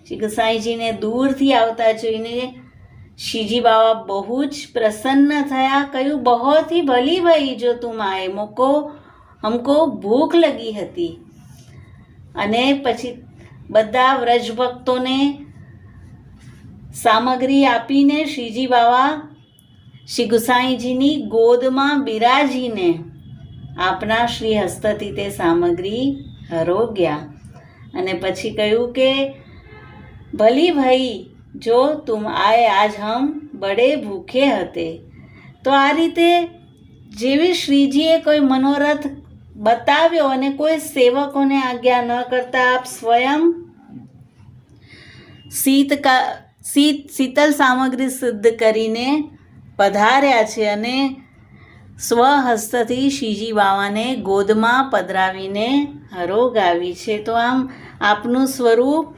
શ્રી ગુસાઈજીને દૂરથી આવતા જોઈને શ્રીજી બાવા બહુ જ પ્રસન્ન થયા. કહ્યું, બહોત ही भली भई जो तुम आए, हमको ભૂખ લગી હતી. અને પછી બધા વ્રજ ભક્તોને સામગ્રી આપીને શ્રીજી બાવા શ્રી ગુસાઈજીની ગોદમાં બિરાજીને આપના શ્રી હસ્તથી તે સામગ્રી હરોગ્યા. અને પછી કહ્યું કે ભલી ભાઈ જો તુમ આए, આજ હમ બડે ભૂખે હતે. તો આ રીતે જેવી શ્રીજીએ કોઈ મનોરથ બતાવ્યો અને કોઈ સેવકોને આજ્ઞા ન કરતા આપ સ્વયં શીતલ સામગ્રી સિદ્ધ કરીને પધાર્યા છે અને સ્વહસ્તથી શ્રીજી બાવાને ગોદમાં પધરાવીને હરોગાવી છે. તો આમ આપનું સ્વરૂપ